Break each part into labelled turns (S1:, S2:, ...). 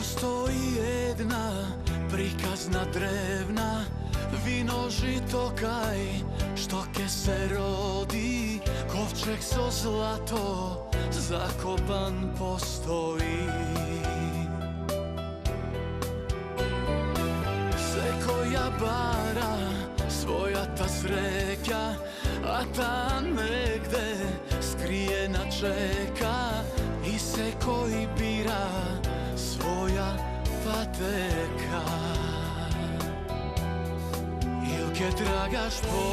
S1: Постои една приказна древна, вино жито кај што ке се роди, ковчег со злато закопан постои. Секоја бара својата среќа, а таа негде скриена чека, и секој бира своја патека. Илке трагаш по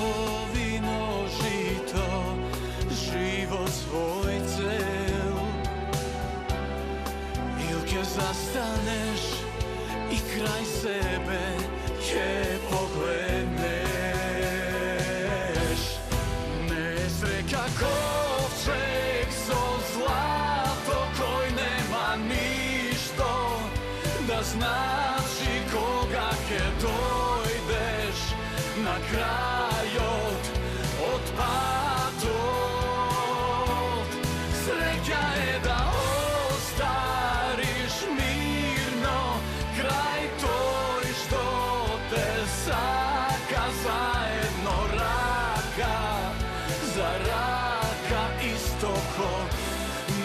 S1: вино жито, живот свој цел, илке застанеш и крај себе ќе погледнеш. Не среќа ковчег со злато кој нема ништо да значи кога ќе дојдеш на крајот од патот. Среќа е да остариш мирно крај тој што те сака, заедно рака за рака, истоко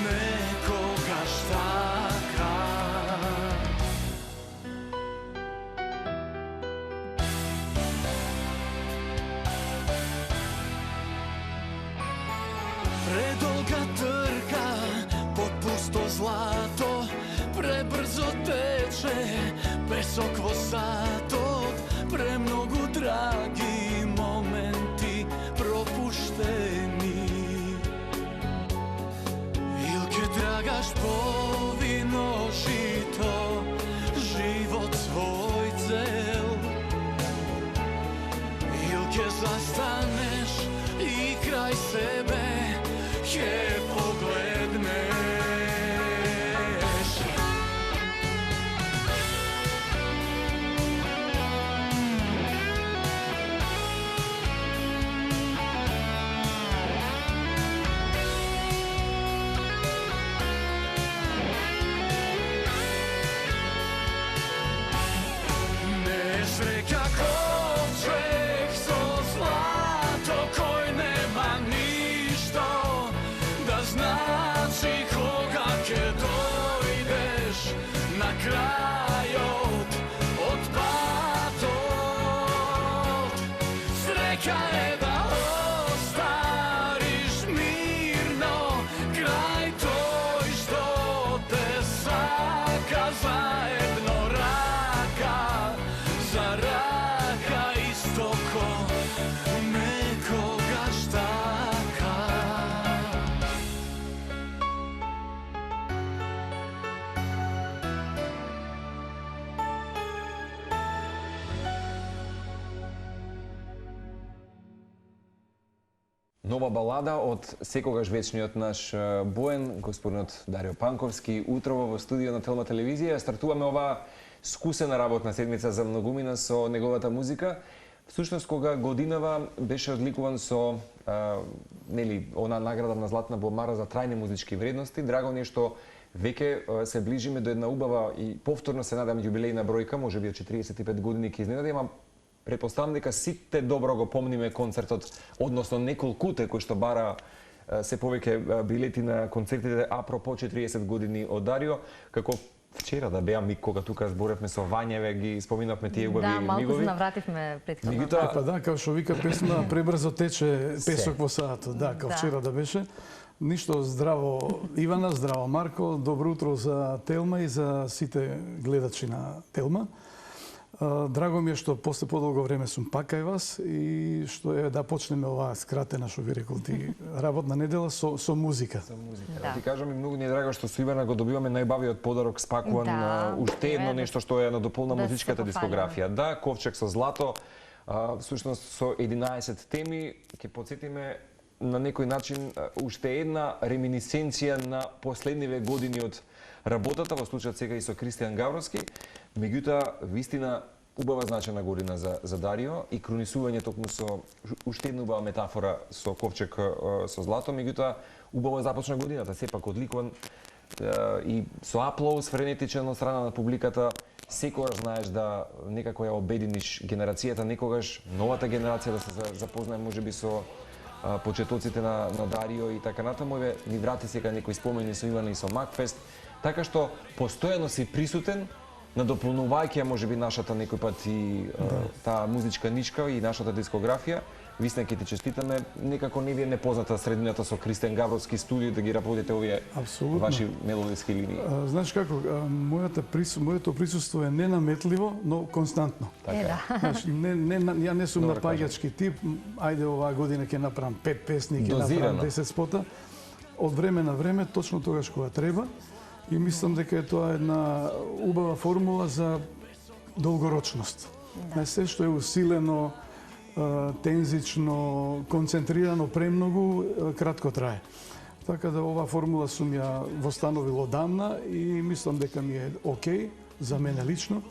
S1: некогаш така. Предолга трка под пусто злато, пребрзо тече песок во сатот, премногу драги моменти пропуштени. Илке трагаш по вино жито, живот свој цел, илке застанеш и крај себе ќе погледнеш. Не среќа ковчег со злато кој нема ништо да значи кога ќе дојдеш на крајот од патот. Среќа е да остариш мирно крај тој што те сака, заедно рака за рака, истоко некогаш така.
S2: Нова балада од секогаш вечниот наш Боен, господинот Дарио Панковски, утрово во студио на Телма телевизија. Стартуваме оваа скусена работна седмица за многумина со неговата музика. Всушност, кога годинава беше одликуван со она награда на Златна бомара за трајни музички вредности, драго ни што веќе се ближиме до една убава и повторно се надам јубилејна бројка, можеби од 45 години ќе изненади, ама претпоставам дека сите добро го помниме концертот, односно неколкуте кои што бара се повеќе билети на концертите апропо 40 години од Дарио, како вчера да беа ми кога тука зборевме со Вањеве, ги споминавме тие убави мигови.
S3: Да, малку се навративме претходно.
S4: Па да, како што вика песна, пребрзо тече песок во саатот. Да, како вчера да беше. Ништо, здраво Ивана, здраво Марко, добро утро за Телма и за сите гледачи на Телма. Драго ми е што после подолго време сум пак кај вас и што е да почнеме оваа скратена, што ви рекол ти, работна недела со музика.
S2: Со музика. Да. Ти кажам и многу ни е драго што со Ивана го добиваме најбавиот подарок спакуван, уште едно нешто што е на дополна музичката дискографија. Да, ковчег со злато, всушност со 11 теми, ќе потсетиме на некој начин уште една реминисценција на последниве години од работата, во случајот сега и со Кристијан Гавровски. Меѓутоа, вистина убава значајна година за Дарио и крунисување токму со уште една убава метафора со ковчег со злато, меѓутоа убаво започна годината, сепак одликуван и со аплауз френетичен од страна на публиката, секогаш знаеш да некако ја обединиш генерацијата, некогаш новата генерација да се запознае можеби со почетоците на Дарио и така натаму. Ни врати сега некои спомени со Ивана и со Макфест, така што постојано си присутен, надополнувајќи можеби нашата некој пат и таа музичка нишка и нашата дискографија. Висна, ќе ти честитаме, некако не ви е непозната средината со Кристијан Гавровски студио да ги работите овие ваши мелодиски линии.
S4: Знаеш како, моето присуство е ненаметливо, но константно.
S2: Така.
S4: Знаеш, ја не сум напаѓачки тип, ајде оваа година ќе направам 5 песни, ќе направам 10 спота. Од време на време, точно тогаш кога треба, и мислам дека е тоа една убава формула за долгорочност. Се што е усилено, тензично, концентрирано премногу, кратко трае. Така да оваа формула сум ја востановил одамна и мислам дека ми е окей за мене лично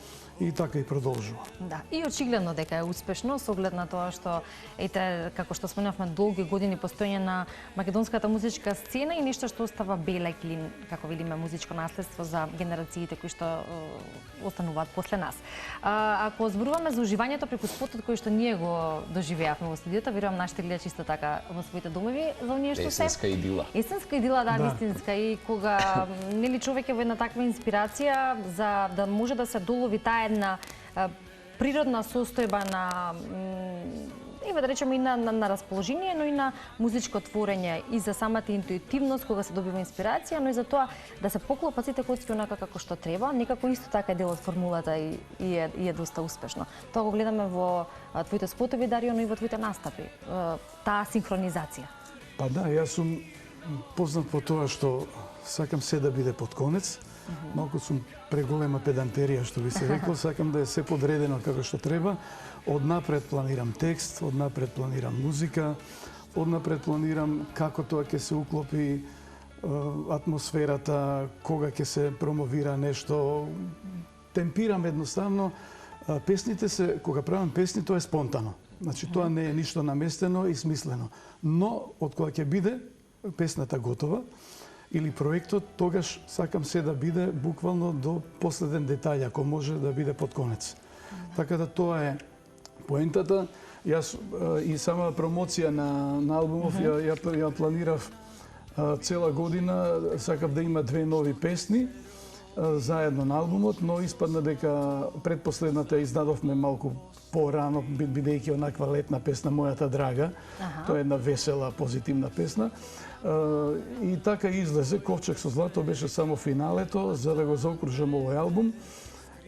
S4: и така и продолжува.
S3: Да, и очигледно дека е успешно со оглед на тоа што ете како што спомнавме долги години постоење на македонската музичка сцена и нешто што остава белег или како велиме музичко наследство за генерациите кои што остануваат после нас. Ако зборуваме за уживањето преку спотот кој што ние го доживеавме во студиото, верувам нашите гледачи исто така во своите домови, за оние што се
S2: есенска идила.
S3: Есенска идила, да, вистинска, и кога нели човек е во една таква инспирација за да може да се долови таа една природна состојба на да речеме и на расположение, но и на музичко творење и за самата интуитивност кога се добива инспирација, но и за тоа да се поклопат сите коцки онака како што треба, некако исто така е дел од формулата и е доста успешно. Тоа го гледаме во твоите спотови, Дарио, но и во твоите настапи. Таа синхронизација.
S4: Па да, јас сум познат по тоа што сакам се да биде под конец. Малку сум преголема педантерија, што би се рекол, сакам да е се подредено како што треба. Однапред планирам текст, однапред планирам музика, однапред планирам како тоа ќе се уклопи атмосферата, кога ќе се промовира нешто. Темпирам едноставно. Песните се, кога правам песни, тоа е спонтано. Значи, тоа не е ништо наместено и смислено. Но, од кога ќе биде песната готова, или проектот, тогаш сакам се да биде буквално до последен детај, ако може да биде под конец. Така да тоа е поентата. Јас и сама промоција на албумов ја планирав цела година, сакав да има 2 нови песни заедно на албумот, но испадна дека предпоследната издадовме малку порано, бидејќи онаква летна песна Мојата драга. Тоа е една весела, позитивна песна. И така излезе. Ковчег со злато беше само финалето, за да го заокружам овој албум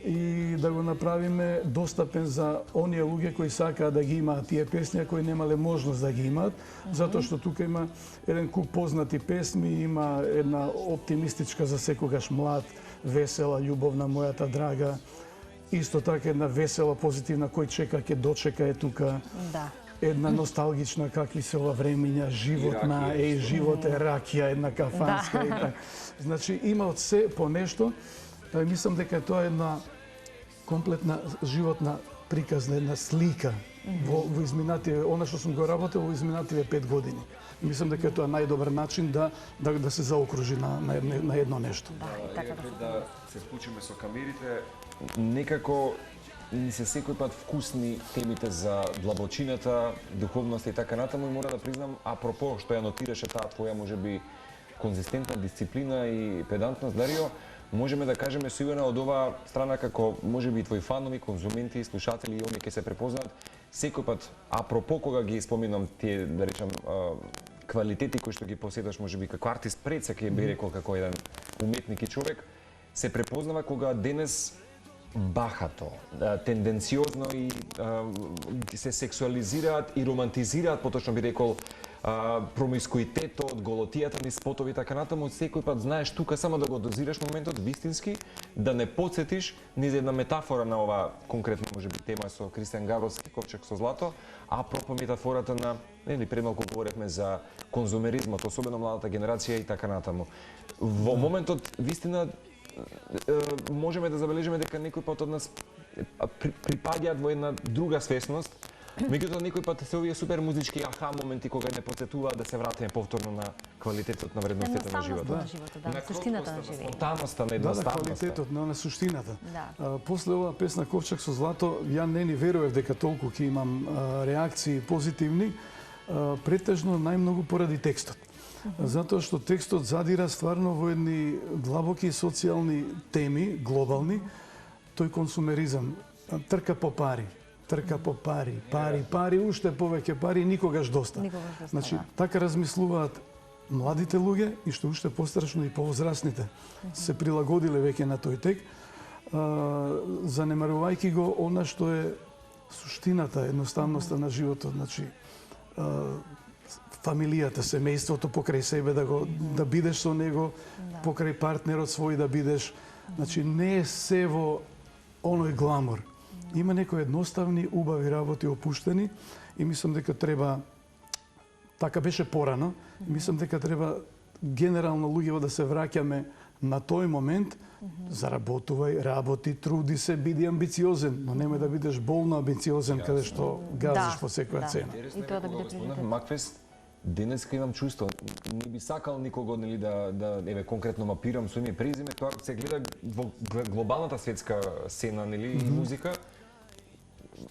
S4: и да го направиме достапен за оние луѓе кои сакаат да ги имаат тие песни, а кои немале можност да ги имаат, затоа што тука има еден куп познати песни, има една оптимистичка за секогаш млад, весела, љубовна Мојата драга, исто така една весела, позитивна, кој чека ќе дочека е тука.
S3: Да.
S4: Една носталгична, какви се ова времиња, животна, живот е ракија, една кафанска и така. Значи има од се по нешто. Мислам дека тоа е една комплетна животна приказна, една слика во изминативе, она што сум го работел во изминативе 5 години. Мислам дека тоа е најдобар начин да се заокружи на едно нешто.
S2: Да се вклучиме со камерите, некако ни се секој пат вкусни темите за длабочината, духовноста и така натаму, и мора да признам, апропо што ја нотираше таа твоја можеби конзистентна дисциплина и педантност, Дарио, можеме да кажеме со Ивана од оваа страна како можеби и твои фанови, конзументи, слушатели и оние ќе се препознаат, секој пат апропо кога ги споминам тие, да речам, квалитети кои што ги поседаш можеби како артист пред се ќе би рекол како еден уметник и човек, се препознава кога денес бахато, тенденциозно и се сексуализираат и романтизираат, поточно би рекол, промискуитетот, голотијата ни спотови така натаму, секој пат знаеш тука само да го дозираш моментот вистински, да не подсетиш ни за една метафора на ова конкретно можеби тема со Кристијан Гавровски, Ковчег со злато, а пропо метафората на, нели, премалку говоревме за конзумеризмот, особено младата генерација и така натаму. Во моментот вистина можеме да забележиме дека некој пат од нас припаѓаат во една друга свесност, меѓутоа некој пат се овие супер музички аха моменти кога не потсетуваат да се вратиме повторно на квалитетот на вредностите на животот.
S3: На животот, да, суштината на живење.
S2: Спонтанноста, на
S4: Да,
S2: едноставноста.
S4: квалитетот на суштината.
S3: Да.
S4: После оваа песна Ковчег со злато, ја не ни верував дека толку ќе имам реакции позитивни, претежно најмногу поради текстот. Затоа што текстот задира стварно во едни длабоки социјални теми, глобални, тој консумеризам, трка по пари, пари, уште повеќе пари, никогаш доста. Значи, така размислуваат младите луѓе и што уште пострашно и повозрасните се прилагодиле веќе на тој тек, занемарувајќи го она што е суштината, едноставноста на животот, значи фамилијата, семејството покрај себе да бидеш со него, покрај партнерот свој да бидеш. Значи не е се во оној гламур. Има некои едноставни, убави работи опуштени и мислам дека треба, така беше порано, мислам дека треба генерално луѓево да се враќаме на тој момент, заработувај, работи, труди се, биди амбициозен, но немој да бидеш болно амбициозен каде што газиш по секоја цена.
S3: И тоа да биде приоритет.
S2: Макфест, денеска имам чувство, не би сакал никого нели да еве конкретно мапирам со име и презиме, тоа се гледа во глобалната светска сцена нели и музика.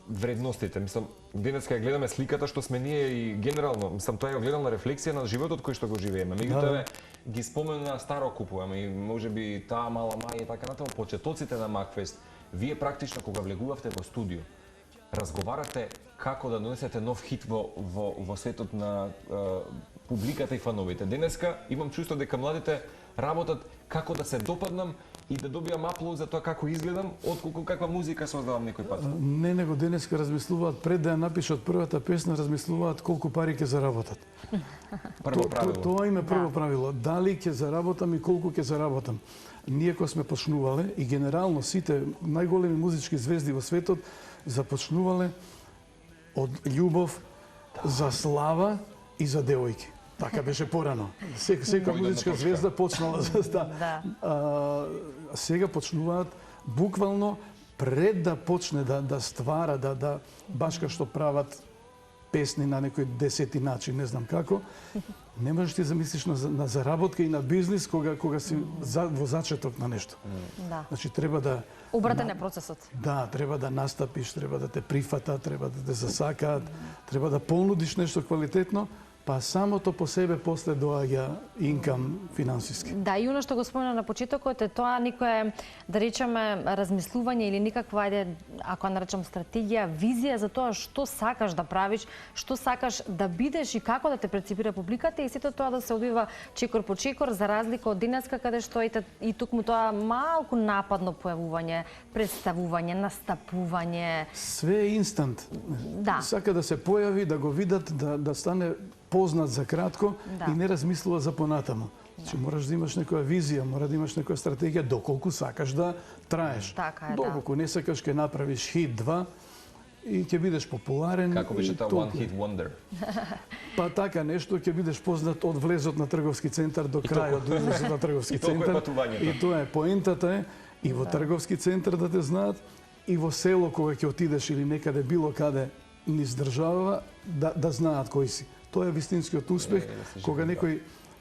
S2: Вредностите, мислам, денеска ја гледаме сликата што сме ние и генерално, мислам, тоа е огледална рефлексија на животот кој што го живееме. Меѓутоа ги спомена старо купуваме и можеби таа мала маја и така натаму, почетоците на Макфест, вие практично кога влегувавте во студио, разговарате како да донесете нов хит во светот на публиката и фановите. Денеска имам чувство дека младите работат како да се допаднам и да добиам аплауз за тоа како изгледам, отколку каква музика создавам некој пат.
S4: Не, него денеска размислуваат пред да ја напишат првата песна, размислуваат колку пари ќе заработат.
S2: Прво правило.
S4: Тоа им е прво правило. Дали ќе заработам и колку ќе заработам. Ние кога сме почнувале и генерално сите најголеми музички звезди во светот започнувале од љубов за слава и за девојки. Така беше порано. Секоја музичка звезда почнала за сега почнуваат буквално пред да почне да ствара, да баш што прават песни на некој 10 начин, не знам како. Не можеш ти замислиш на заработка и на бизнис кога си во зачеток на нешто.
S3: Да.
S4: Значи треба да
S3: Обратен е процесот.
S4: Да, треба да настапиш, треба да те прифата, треба да те засакаат, треба да понудиш нешто квалитетно, па самото по себе после доаѓа инкам финансиски.
S3: Да, и оно што го спомена на почетокот е тоа никое, да речеме, размислување или никаква, ако наречам стратегија, визија за тоа што сакаш да правиш, што сакаш да бидеш и како да те преципира публиката и сето тоа да се одвива чекор по чекор, за разлика од денеска каде што и токму тоа малку нападно појавување, представување, настапување.
S4: Све е инстант.
S3: Да.
S4: Сака да се појави, да го видат, да стане познат за кратко и не размислува за понатаму. Значи мораш да имаш некоја визија, мора да имаш некоја стратегија доколку сакаш да траеш.
S3: Така е,
S4: доколку не сакаш ќе направиш хит 2 и ќе бидеш популарен.
S2: Како беше таа One Hit Wonder?
S4: Па така нешто, ќе бидеш познат од влезот на трговски центар до крајот до излезот на трговски центар. И тоа е поентата е и во трговски центар да те знаат и во село кога ќе отидеш или некаде било каде низ држава да знаат кој си. Тоа е вистинскиот успех, кога некој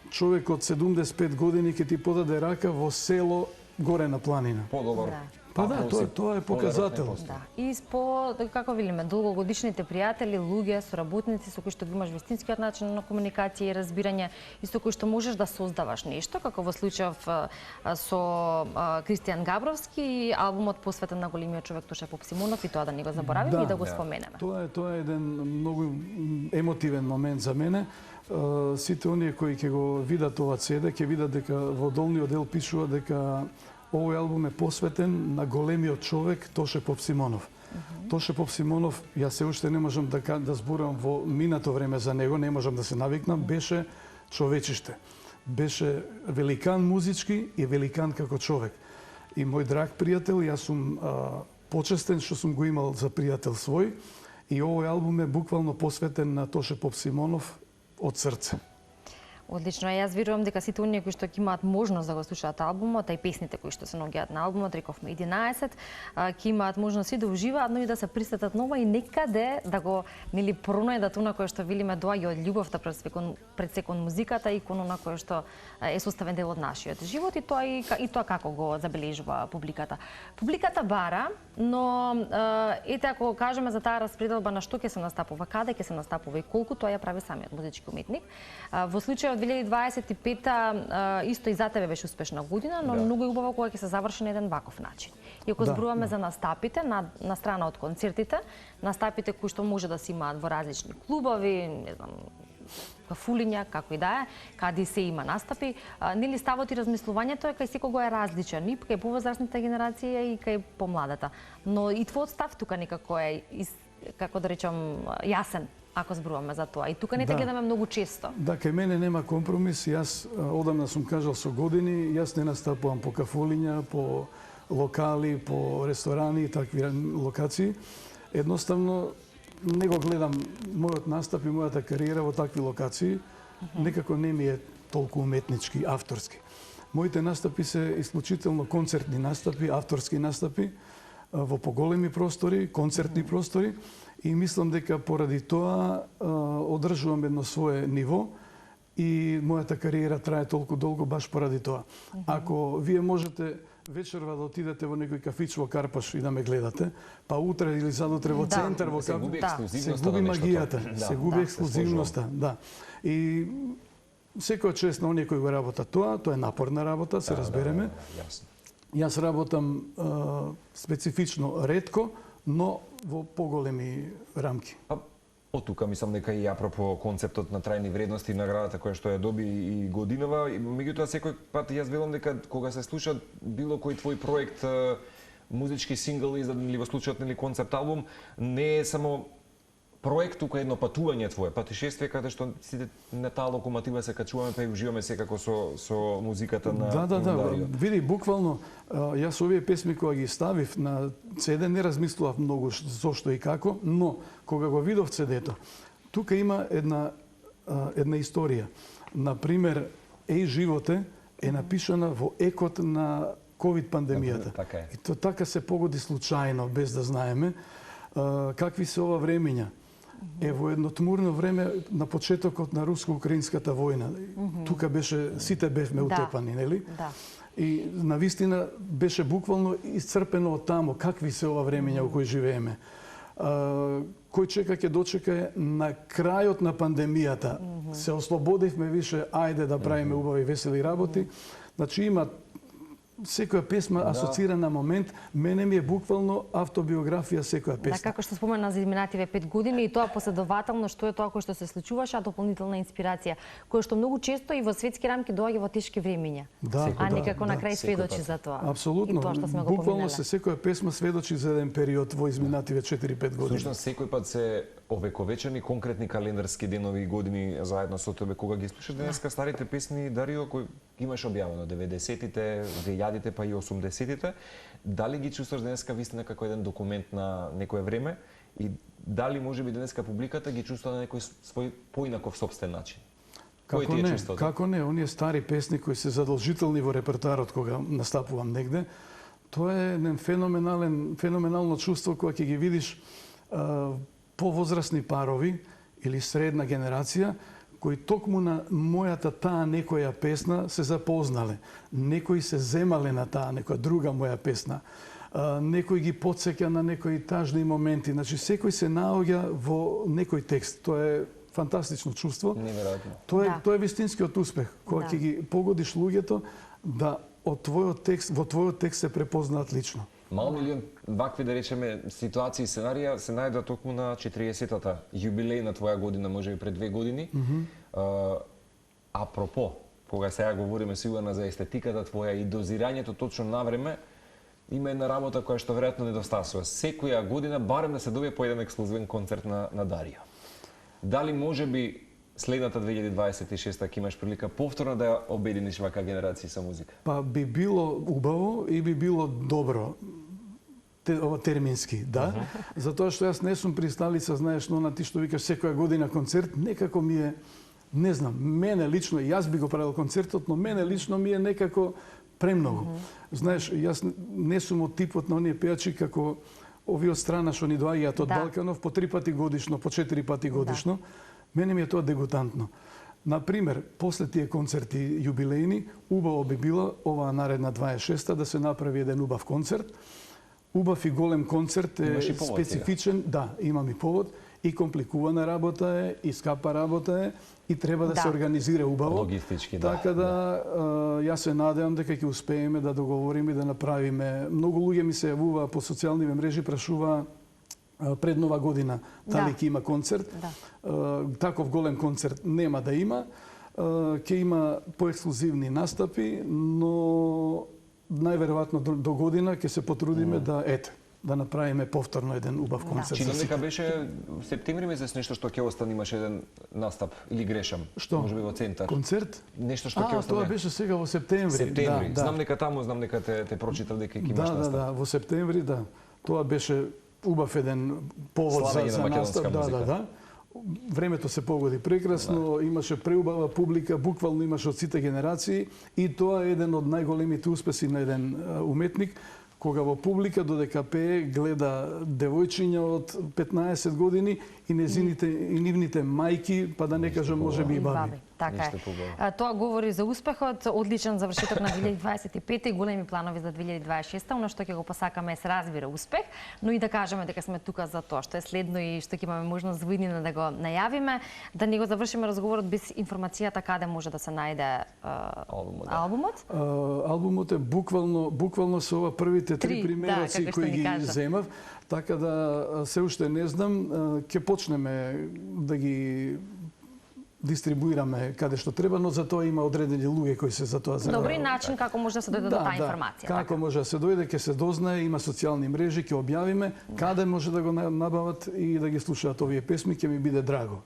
S4: човек од 75 години ќе ти подаде рака во село горе на планина.
S2: Подобар.
S4: Па да, тоа е показател.
S3: Да. И како велиме, долгогодишните пријатели, луѓе, соработници со кои што имаш вистинскиот начин на комуникација и разбирање и со кои што можеш да создаваш нешто, како во случајов со Кристијан Габровски, албумот посветен на големиот човек Тоше Попсимонов, и тоа да не го заборавиме и да го споменеме.
S4: Тоа е еден многу емотивен момент за мене. Сите оние кои ќе го видат ова CD, ќе видат дека во долниот дел пишува дека овој албум е посветен на големиот човек Тоше Попсимонов. Тоше Попсимонов, јас се уште не можам да зборам во минато време за него, не можам да се навикнам, беше човечиште. Беше великан музички и великан како човек. И мој драг пријател, јас сум почестен што сум го имал за пријател свој, и овој албум е буквално посветен на Тоше Попсимонов од срце.
S3: Одлично. Јас верувам дека сите оние кои што ќе имаат можност да го слушаат албумот, а и песните кои што се наоѓаат на албумот, рековме 11, ќе имаат можност и да уживаат, но и да се пристатат нова и некаде да го пронајдат она кое што велиме доаѓа од љубовта пред секон музиката и кон она кое што е составен дел од нашиот живот и тоа како го забележува публиката. Публиката бара, но ете ако кажеме за таа распределба на што ќе се настапува, каде ќе се настапува и колку, тоа ја прави самиот музички уметник. Во случајот 2025 исто и за тебе беше успешна година, но многу е убаво кога ќе се заврши на еден ваков начин. И ако зборуваме за настапите, на страна од концертите, настапите кои што може да се имаат во различни клубови, не знам, кафулиња, како и да е, каде се има настапи, нели ставот и размислувањето е кај секого е различен, и кај повозрастната генерација и кај помладата. Но и твојот став тука некако е, како да речам, јасен, ако зборуваме за тоа. И тука не те гледаме многу често.
S4: Да, кај мене нема компромис. Јас одамна сум кажал со години, јас не настапувам по кафулиња, по локали, по ресторани и такви локации. Едноставно не го гледам мојот настап и мојата кариера во такви локации. Некако не ми е толку уметнички, авторски. Моите настапи се исклучително концертни настапи, авторски настапи во поголеми простори, концертни простори. И мислам дека поради тоа одржувам едно свое ниво и мојата кариера трае толку долго баш поради тоа. Ако вие можете вечерва да отидете во некој кафич во Карпаш и да ме гледате, па утре или задутре во центар во Карпаш, се губи магијата, се губи ексклузивноста, да. И секоја чест на оние кои го работат тоа е напорна работа, се разбереме. Јас работам специфично ретко, но во поголеми рамки.
S2: Од тука мислам дека и апропо концептот на трајни вредности и наградата која што ја доби и годинава, меѓутоа секој пат јас велам дека кога се слуша било кој твој проект, музички сингл издаден или во случајот нели концепт албум, не е само проект, тука едно патување твое, патишествие каде што сите на таа локомотива се качуваме па и уживаме секако со музиката на
S4: Дарио. Види, буквално јас овие песми кога ги ставив на CD не размислував многу зошто и како, но кога го видов CD-то, тука има една историја. Например, Еј животе е напишана во екот на ковид пандемијата. И тоа така се погоди случајно, без да знаеме. Какви се ова времења? Е во едно тмурно време на почетокот на руско-украинската војна. Тука беше, сите бевме утепани, нели?
S3: Да.
S4: И навистина беше буквално исцрпено од тамо какви се ова времења во кои живееме. Кој чека ќе дочека на крајот на пандемијата. Се ослободивме више, ајде да правиме убави весели работи. Значи има секоја песма асоцира на момент, мене ми е буквално автобиографија секоја песна.
S3: Да, како што спомена за изминативе 5 години и тоа последователно што е тоа кој што се случуваше, а дополнителна инспирација, која што многу често и во светски рамки доаѓа во тешки времиња. А некако на крај сведочи за тоа.
S4: Апсолутно.
S3: И тоа што сме го
S4: буквално
S3: поминале.
S4: секоја песма сведочи за еден период во изминативе 4-5 години.
S2: Всушност секој пат се овековечени конкретни календарски денови и години заедно со тебе. Кога ги слушаш денеска старите песни, Дарио, кои имаш објавено 90-тите, 2000-те па и 80-тите, дали ги чувствуваш денеска вистина како еден документ на некое време и дали можеби денеска публиката ги чувствува на некој свој поинаков собствен начин?
S4: Како не, како не, оние стари песни кои се задолжителни во репертоарот кога настапувам негде, тоа е еден феноменално чувство кога ќе ги видиш повозрастни парови или средна генерација кои токму на мојата таа некоја песна се запознале. Некои се земале на таа некоја друга моја песна. Некој ги потсеќа на некои тажни моменти. Значи секој се наоѓа во некој текст. Тоа е фантастично чувство.
S2: Неверојатно.
S4: Тоа е вистинскиот успех. Кога ќе ги погодиш луѓето да во твојот текст се препознаат лично.
S2: Мал милион вакви, да речеме, ситуации и сценарија се најдоа токму на 40-та јубилеј на твоја година, може и пред 2 години. Апропо, кога сега говориме сигурно за естетиката твоја и дозирањето точно на време, има една работа која што веројатно недостасува. Секоја година барем да се добие по еден ексклузивен концерт на Дарио. Дали можеби следната 2026 ќе имаш прилика повторно да ја обединиш вака генерација со музика?
S4: Па би било убаво и би било добро. Ова термински, да. Затоа што јас не сум присталица, знаеш, но на ти што викаш секоја година концерт, некако ми е Не знам, мене лично, јас би го правил концертот, но мене лично ми е некако премногу. Знаеш, јас не сум од типот на оние пејачи како овие од страна што ни доаѓаат од Балканов по 3 пати годишно, по 4 пати годишно. Мене ми е тоа дегутантно. Например, после тие концерти јубилејни, убаво би било оваа наредна 26-та да се направи еден убав концерт. Убав и голем концерт е специфичен, да, имам и повод, и компликувана работа е, и скапа работа е, и треба да се организира убаво.
S2: Логистички, да.
S4: Така да, јас се надевам дека ќе успееме да договориме и да направиме. Многу луѓе ми се јавуваа по социјалните мрежи, прашуваа пред Нова година дали ќе има концерт. Таков голем концерт нема да има. Ќе има поексклузивни настапи, но најверојатно до година ќе се потрудиме да направиме повторно еден убав концерт.
S2: Чинам дека беше в септември месец нешто што ќе остане, имаше еден настап или грешам?
S4: Што?
S2: Можеби во центар.
S4: Концерт?
S2: Нешто што ќе остане.
S4: Тоа беше сега во септември.
S2: Септември.
S4: Да.
S2: Знам дека таму, знам дека те прочитав дека ќе имаш настап.
S4: Да, во септември, да. Тоа беше убав еден повод за настап. Да. Времето се погоди прекрасно, имаше преубава публика, буквално имаше од сите генерации и тоа е еден од најголемите успеси на еден уметник, кога во публика додека пее гледа девојчиња од 15 години и нивните мајки, па да не кажам можеби и баби.
S3: Така е. Тоа говори за успехот, одличен завршеток на 2025 и големи планови за 2026. Оно што ќе го посакаме е се разбира успех, но и да кажеме дека сме тука за тоа што е следно и што ќе имаме можност во иднина да го најавиме, да не го завршиме разговорот без информацијата каде може да се најде албумот.
S4: Албумот е буквално со ова првите 3 примероци кои ги земав, така да се уште не знам, ќе почнеме да ги дистрибуираме каде што треба, но за тоа има одредени луѓе кои се за тоа занимаваат.
S3: Добри начин како може да се дојде до таа информација.
S4: Како може да се дојде, ќе се дознае, има социјални мрежи, ќе објавиме каде може да го набават и да ги слушаат овие песми, ќе ми биде драго.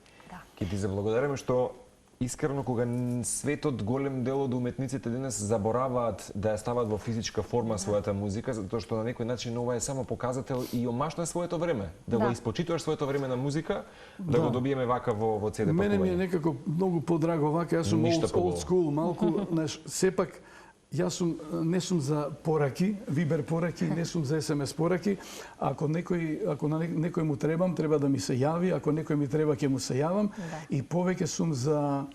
S2: Ќе ти заблагодариме што искрено кога светот голем дел од уметниците денес забораваат да ја стават во физичка форма својата музика, затоа што на некој начин ова е само показател и омаш на своето време, да го испочитуваш своето време на музика, да го добиеме вака во CD пакување.
S4: Мене ми е некако многу подраго вака, јас сум old school малку, знаеш, сепак јас не сум за пораки, вибер пораки, не сум за SMS пораки. Ако на некој му треба да ми се јави, ако некој ми треба ќе му се јавам и повеќе сум за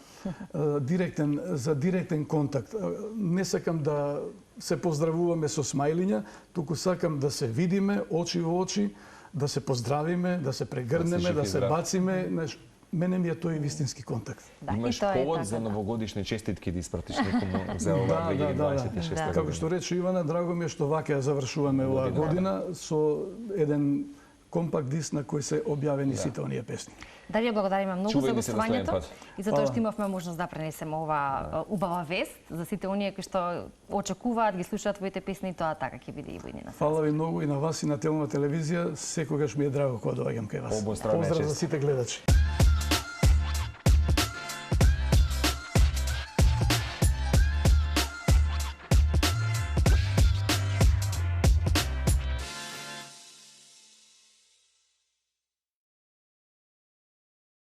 S4: директен контакт. Не сакам да се поздравуваме со смајлиња, туку сакам да се видиме очи во очи, да се поздравиме, да се прегрнеме, да се бациме, мене ми е тој вистински контакт.
S2: Имаш повод за новогодишни честитки да испратиш некому за ова 2026 година.
S4: Како што рече Ивана, драго ми е што вака ја завршуваме оваа година со еден компакт диск на кој се објавени сите оние песни.
S3: Да ви благодариме многу за гостувањето и за тоа што имавме можност да пренесеме ова убава вест за сите оние кои што очекуваат, ги слушаат твоите песни, тоа така ќе биде и во иднина.
S4: Фала ви многу и на вас и на Телма телевизија, секогаш ми е драго кога доаѓам кај вас.
S2: Обостранна чест.
S4: Поздрав за сите гледачи.